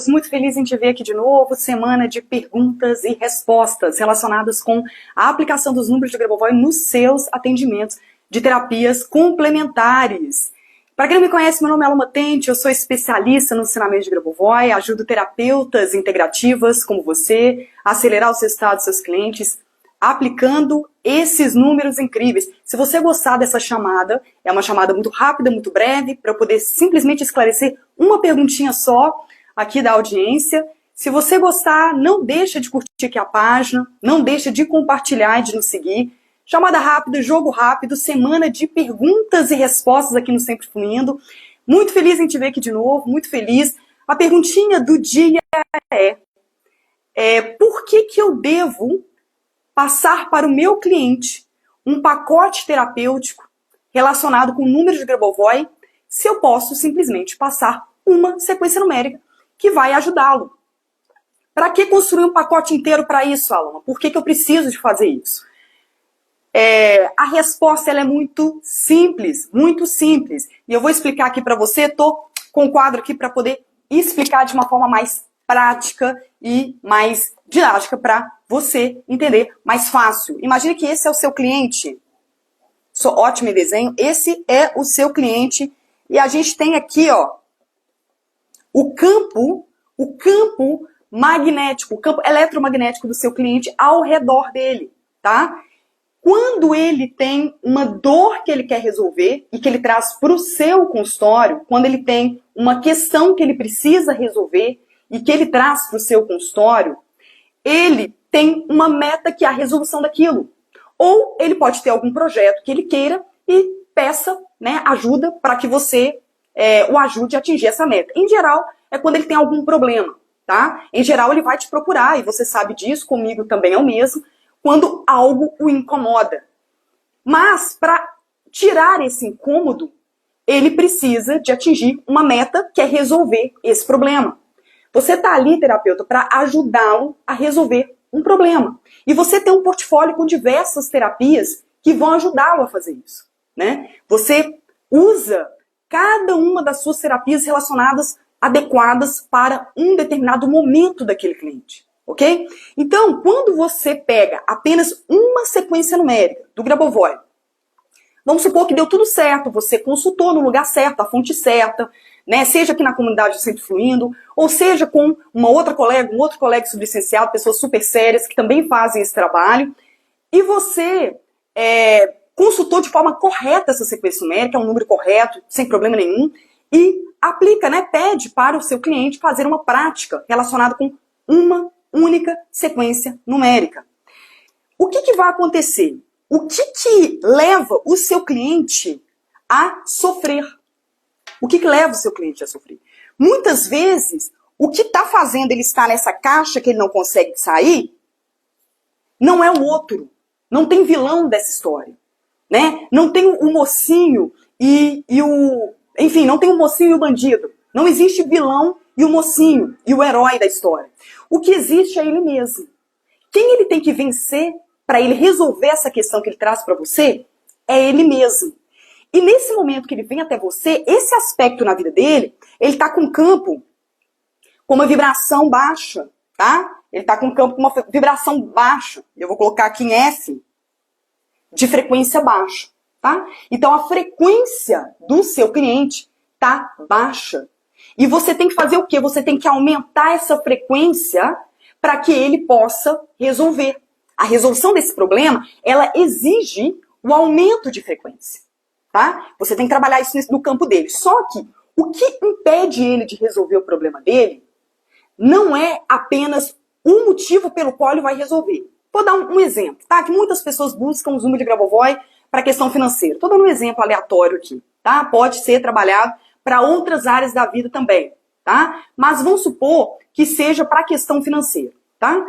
Muito feliz em te ver aqui de novo, semana de perguntas e respostas relacionadas com a aplicação dos números de Grabovoi nos seus atendimentos de terapias complementares. Para quem não me conhece, meu nome é Alma Tente, eu sou especialista no ensinamento de Grabovoi, ajudo terapeutas integrativas como você a acelerar os resultados dos seus clientes, aplicando esses números incríveis. Se você gostar dessa chamada, é uma chamada muito rápida, muito breve, para eu poder simplesmente esclarecer uma perguntinha só aqui da audiência. Se você gostar, não deixa de curtir aqui a página, não deixa de compartilhar e de nos seguir. Chamada rápida, jogo rápido, semana de perguntas e respostas aqui no Sempre Fluindo. Muito feliz em te ver aqui de novo, muito feliz. A perguntinha do dia é por que eu devo passar para o meu cliente um pacote terapêutico relacionado com números de Grabovoi, se eu posso simplesmente passar uma sequência numérica que vai ajudá-lo. Para que construir um pacote inteiro para isso, Alma? Por que eu preciso de fazer isso? A resposta ela é muito simples. E eu vou explicar aqui para você, estou com o quadro aqui para poder explicar de uma forma mais prática e mais didática para você entender mais fácil. Imagine que esse é o seu cliente. Sou ótima em desenho. Esse é o seu cliente. E a gente tem aqui, ó, o campo magnético, o campo eletromagnético do seu cliente ao redor dele, tá? Quando ele tem uma dor que ele quer resolver e que ele traz para o seu consultório, quando ele tem uma questão que ele precisa resolver e que ele traz para o seu consultório, ele tem uma meta que é a resolução daquilo. Ou ele pode ter algum projeto que ele queira e peça, né, ajuda para que você o ajude a atingir essa meta. Em geral, é quando ele tem algum problema, tá? Em geral, ele vai te procurar, e você sabe disso, comigo também é o mesmo, quando algo o incomoda. Mas, para tirar esse incômodo, ele precisa de atingir uma meta que é resolver esse problema. Você está ali, terapeuta, para ajudá-lo a resolver um problema. E você tem um portfólio com diversas terapias que vão ajudá-lo a fazer isso, né? Você usa cada uma das suas terapias relacionadas, adequadas para um determinado momento daquele cliente, ok? Então, quando você pega apenas uma sequência numérica do Grabovoi, vamos supor que deu tudo certo, você consultou no lugar certo, a fonte certa, né? Seja aqui na comunidade Sempre Fluindo, ou seja com uma outra colega, um outro colega sublicenciado, pessoas super sérias que também fazem esse trabalho, e você consultou de forma correta essa sequência numérica, é um número correto, sem problema nenhum, e aplica, né, pede para o seu cliente fazer uma prática relacionada com uma única sequência numérica. O que vai acontecer? O que leva o seu cliente a sofrer? O que leva o seu cliente a sofrer? Muitas vezes, o que está fazendo ele estar nessa caixa que ele não consegue sair, não é o outro. Não tem vilão dessa história, né? Não tem o mocinho enfim, não tem o mocinho e o bandido. Não existe vilão e o mocinho e o herói da história. O que existe é ele mesmo. Quem ele tem que vencer para ele resolver essa questão que ele traz para você é ele mesmo. E nesse momento que ele vem até você, esse aspecto na vida dele, ele está com um campo com uma vibração baixa, tá? Ele está com um campo com uma vibração baixa. Eu vou colocar aqui em F, de frequência baixa, tá? Então a frequência do seu cliente está baixa. E você tem que fazer o quê? Você tem que aumentar essa frequência para que ele possa resolver. A resolução desse problema, ela exige o aumento de frequência, tá? Você tem que trabalhar isso no campo dele. Só que o que impede ele de resolver o problema dele não é apenas um motivo pelo qual ele vai resolver. Vou dar um exemplo, tá? Que muitas pessoas buscam os números de Grabovoi para questão financeira. Estou dando um exemplo aleatório aqui, tá? Pode ser trabalhado para outras áreas da vida também, tá? Mas vamos supor que seja para a questão financeira, tá?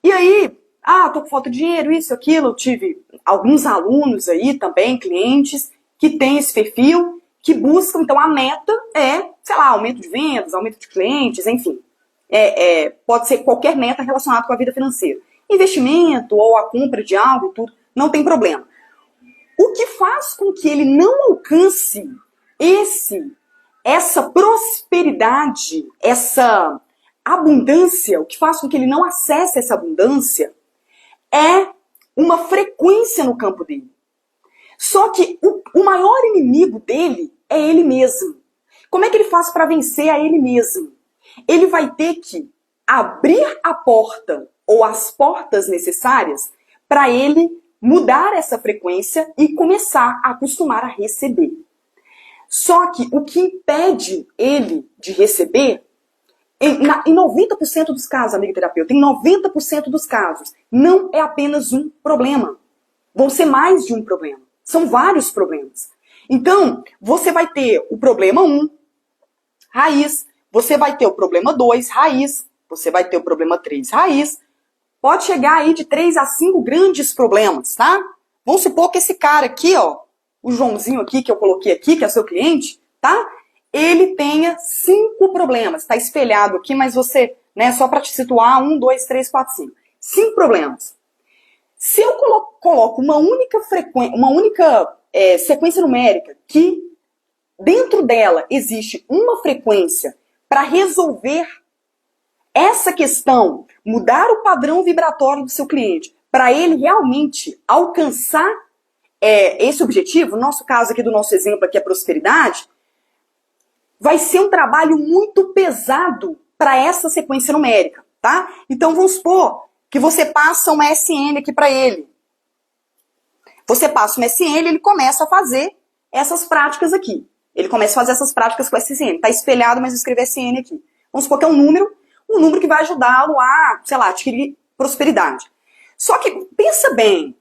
E aí, tô com falta de dinheiro, isso, aquilo. Eu tive alguns alunos aí também, clientes, que têm esse perfil, que buscam, então a meta é, sei lá, aumento de vendas, aumento de clientes, enfim. Pode ser qualquer meta relacionada com a vida financeira. Investimento ou a compra de algo e tudo, não tem problema. O que faz com que ele não alcance essa prosperidade, essa abundância, o que faz com que ele não acesse essa abundância, é uma frequência no campo dele. Só que o maior inimigo dele é ele mesmo. Como é que ele faz para vencer a ele mesmo? Ele vai ter que abrir a porta ou as portas necessárias para ele mudar essa frequência e começar a acostumar a receber. Só que o que impede ele de receber, em 90% dos casos, amigo terapeuta, em 90% dos casos, não é apenas um problema. Vão ser mais de um problema. São vários problemas. Então, você vai ter o problema 1, raiz. Você vai ter o problema 2, raiz. Você vai ter o problema 3, raiz. Pode chegar aí de 3 a 5 grandes problemas, tá? Vamos supor que esse cara aqui, ó, o Joãozinho aqui, que eu coloquei aqui, que é seu cliente, tá? Ele tenha 5 problemas. Tá espelhado aqui, mas você, né, só para te situar, 1, 2, 3, 4, 5. 5 problemas. Se eu coloco uma única sequência numérica que dentro dela existe uma frequência para resolver essa questão, mudar o padrão vibratório do seu cliente, para ele realmente alcançar esse objetivo, no nosso caso aqui do nosso exemplo aqui, a prosperidade, vai ser um trabalho muito pesado para essa sequência numérica, tá? Então vamos supor que você passa uma SN aqui para ele. Você passa uma SN, ele começa a fazer essas práticas aqui. Ele começa a fazer essas práticas com SN. Tá espelhado, mas eu escrevi SN aqui. Vamos supor que é um número que vai ajudá-lo a, sei lá, adquirir prosperidade. Só que, pensa bem,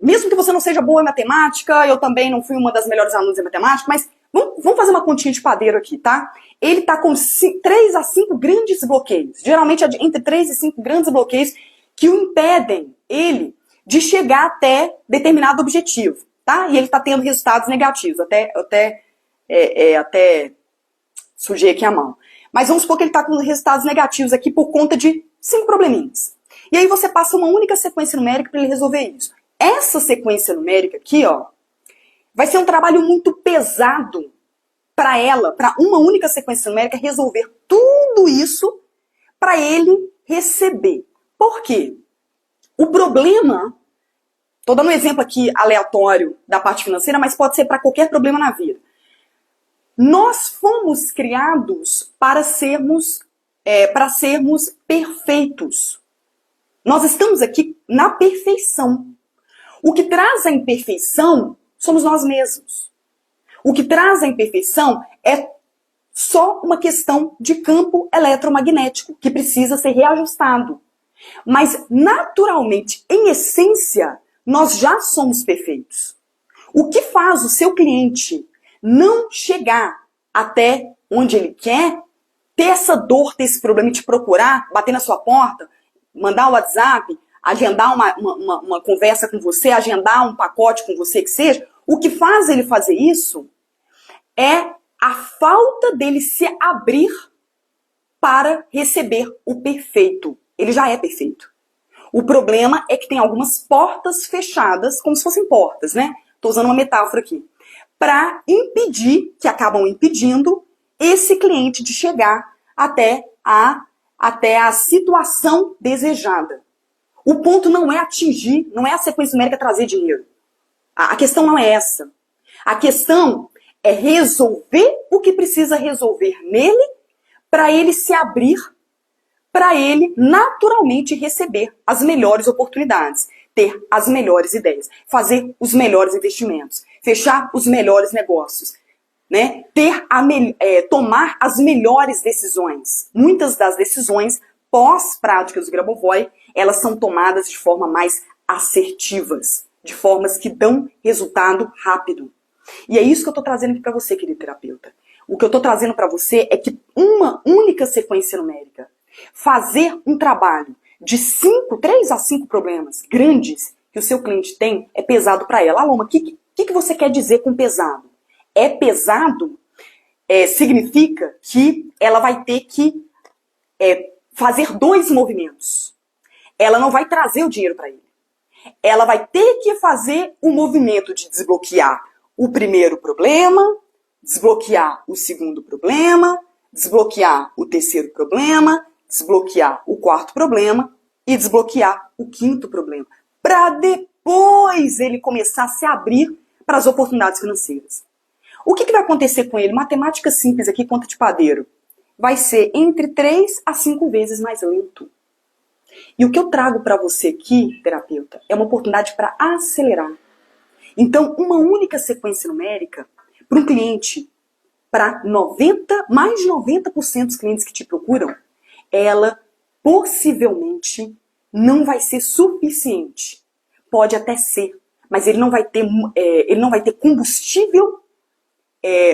mesmo que você não seja boa em matemática, eu também não fui uma das melhores alunas em matemática, mas vamos fazer uma continha de padeiro aqui, tá? Ele tá com 3 a 5 grandes bloqueios. Geralmente entre 3 e 5 grandes bloqueios que o impedem ele de chegar até determinado objetivo, tá? E ele tá tendo resultados negativos. Até sujei aqui a mão. Mas vamos supor que ele tá com resultados negativos aqui por conta de 5 probleminhas. E aí você passa uma única sequência numérica para ele resolver isso. Essa sequência numérica aqui, ó, vai ser um trabalho muito pesado para uma única sequência numérica resolver tudo isso para ele receber. Por quê? O problema, tô dando um exemplo aqui aleatório da parte financeira, mas pode ser para qualquer problema na vida. Nós fomos criados para sermos perfeitos. Nós estamos aqui na perfeição. O que traz a imperfeição somos nós mesmos. O que traz a imperfeição é só uma questão de campo eletromagnético que precisa ser reajustado. Mas, naturalmente, em essência, nós já somos perfeitos. O que faz o seu cliente não chegar até onde ele quer, ter essa dor, ter esse problema de procurar, bater na sua porta, mandar o WhatsApp, agendar uma conversa com você, agendar um pacote com você, que seja, o que faz ele fazer isso é a falta dele se abrir para receber o perfeito. Ele já é perfeito. O problema é que tem algumas portas fechadas, como se fossem portas, né? Estou usando uma metáfora aqui. Para impedir, que acabam impedindo, esse cliente de chegar até a situação desejada. O ponto não é atingir, não é a sequência numérica trazer dinheiro. A questão não é essa. A questão é resolver o que precisa resolver nele para ele se abrir, para ele naturalmente receber as melhores oportunidades, ter as melhores ideias, fazer os melhores investimentos, fechar os melhores negócios, né? Tomar as melhores decisões. Muitas das decisões pós-práticas do Grabovoi, elas são tomadas de forma mais assertivas, de formas que dão resultado rápido. E é isso que eu estou trazendo aqui para você, querido terapeuta. O que eu estou trazendo para você é que uma única sequência numérica, fazer um trabalho de 3 a 5 problemas grandes que o seu cliente tem, é pesado para ela. Aloma, o que você quer dizer com pesado? É pesado significa que ela vai ter que fazer 2 movimentos. Ela não vai trazer o dinheiro para ele. Ela vai ter que fazer o movimento de desbloquear o primeiro problema, desbloquear o segundo problema, desbloquear o terceiro problema, desbloquear o quarto problema e desbloquear o quinto problema, para depois ele começar a se abrir para as oportunidades financeiras. O que vai acontecer com ele? Matemática simples aqui, conta de padeiro. Vai ser entre 3 a 5 vezes mais lento. E o que eu trago para você aqui, terapeuta, é uma oportunidade para acelerar. Então, uma única sequência numérica, para um cliente, para mais de 90% dos clientes que te procuram, ela possivelmente não vai ser suficiente. Pode até ser, mas ele não vai ter combustível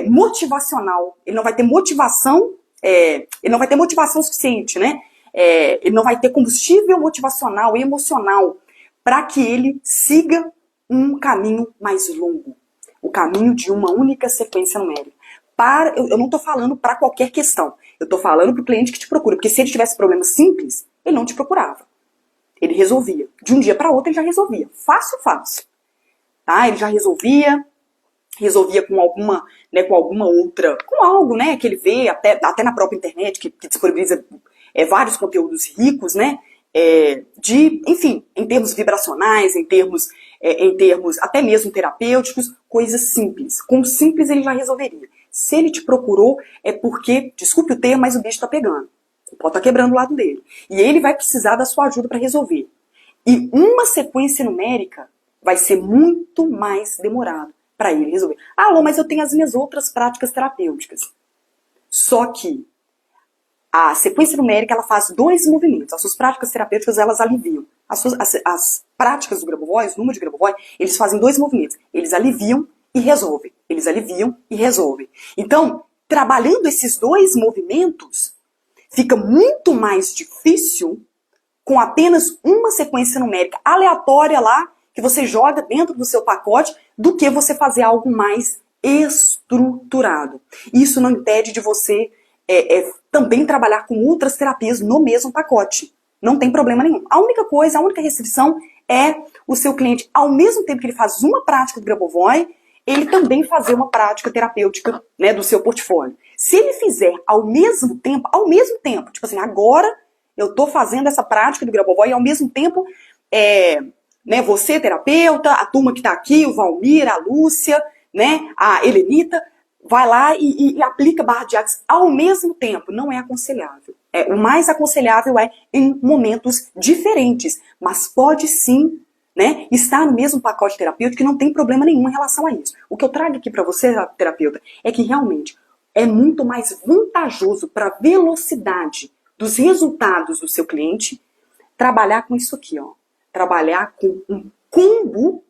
motivacional, ele não vai ter motivação, ele não vai ter motivação suficiente, né? Ele não vai ter combustível motivacional e emocional para que ele siga um caminho mais longo, o caminho de uma única sequência numérica. Eu não estou falando para qualquer questão, eu estou falando para o cliente que te procura, porque se ele tivesse problemas simples, ele não te procurava. Ele resolvia. De um dia para outro ele já resolvia. Fácil. Tá? Ele já resolvia com alguma outra, com algo, né, que ele vê, até na própria internet, que disponibiliza vários conteúdos ricos, né, enfim, em termos vibracionais, em termos até mesmo terapêuticos, coisas simples. Com simples ele já resolveria. Se ele te procurou, é porque, desculpe o termo, mas o bicho tá pegando. O pau tá quebrando o lado dele. E ele vai precisar da sua ajuda para resolver. E uma sequência numérica vai ser muito mais demorado para ele resolver. Ah, Lô, mas eu tenho as minhas outras práticas terapêuticas. Só que a sequência numérica, ela faz 2 movimentos. As suas práticas terapêuticas, elas aliviam. As práticas do Grabovoi, os números de Grabovoi, eles fazem 2 movimentos. Eles aliviam e resolvem. Eles aliviam e resolvem. Então, trabalhando esses 2 movimentos, fica muito mais difícil com apenas uma sequência numérica aleatória lá, que você joga dentro do seu pacote, do que você fazer algo mais estruturado. Isso não impede de você também trabalhar com outras terapias no mesmo pacote. Não tem problema nenhum. A única restrição é o seu cliente, ao mesmo tempo que ele faz uma prática do Grabovoi, ele também fazer uma prática terapêutica, né, do seu portfólio. Se ele fizer ao mesmo tempo, tipo assim, agora eu estou fazendo essa prática do Grabovoi e ao mesmo tempo, né, você, terapeuta, a turma que está aqui, o Valmir, a Lúcia, né, a Helenita, vai lá e aplica barra de Axis ao mesmo tempo. Não é aconselhável. O mais aconselhável é em momentos diferentes, mas pode sim, né, estar no mesmo pacote terapêutico, que não tem problema nenhum em relação a isso. O que eu trago aqui para você, terapeuta, é que realmente é muito mais vantajoso para a velocidade dos resultados do seu cliente trabalhar com isso aqui, ó. Trabalhar com um combo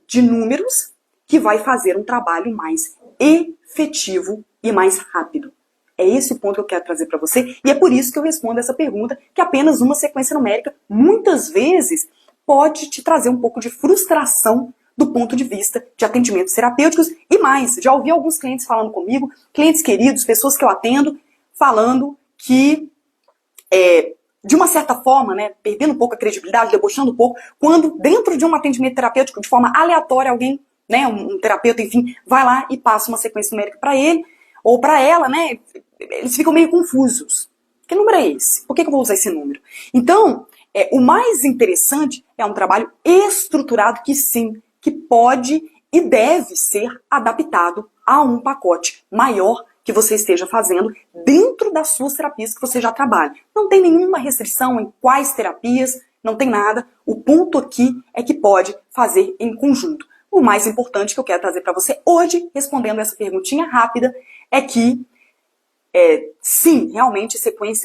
de números que vai fazer um trabalho mais efetivo e mais rápido. É esse o ponto que eu quero trazer para você, e é por isso que eu respondo essa pergunta, que apenas uma sequência numérica, muitas vezes, pode te trazer um pouco de frustração do ponto de vista de atendimentos terapêuticos. E mais, já ouvi alguns clientes falando comigo, clientes queridos, pessoas que eu atendo, falando que, de uma certa forma, né, perdendo um pouco a credibilidade, debochando um pouco, quando dentro de um atendimento terapêutico, de forma aleatória, alguém, né, um terapeuta, enfim, vai lá e passa uma sequência numérica para ele, ou para ela, né, eles ficam meio confusos. Que número é esse? Por que eu vou usar esse número? Então, o mais interessante é um trabalho estruturado que sim, que pode e deve ser adaptado a um pacote maior que você esteja fazendo dentro das suas terapias que você já trabalha. Não tem nenhuma restrição em quais terapias, não tem nada. O ponto aqui é que pode fazer em conjunto. O mais importante que eu quero trazer para você hoje, respondendo essa perguntinha rápida, é que sim, realmente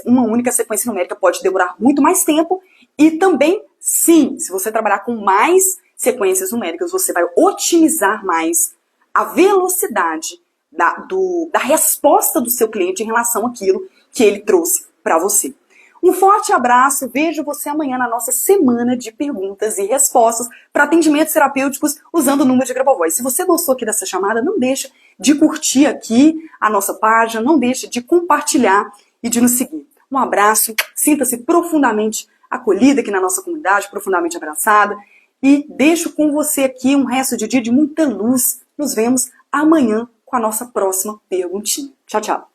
uma única sequência numérica pode demorar muito mais tempo, e também, sim, se você trabalhar com mais sequências numéricas, você vai otimizar mais a velocidade da resposta do seu cliente em relação àquilo que ele trouxe para você. Um forte abraço, vejo você amanhã na nossa semana de perguntas e respostas para atendimentos terapêuticos usando o número de Grabovoi. Se você gostou aqui dessa chamada, não deixa de curtir aqui a nossa página, não deixa de compartilhar e de nos seguir. Um abraço, sinta-se profundamente acolhida aqui na nossa comunidade, profundamente abraçada, e deixo com você aqui um resto de dia de muita luz. Nos vemos amanhã com a nossa próxima perguntinha. Tchau, tchau.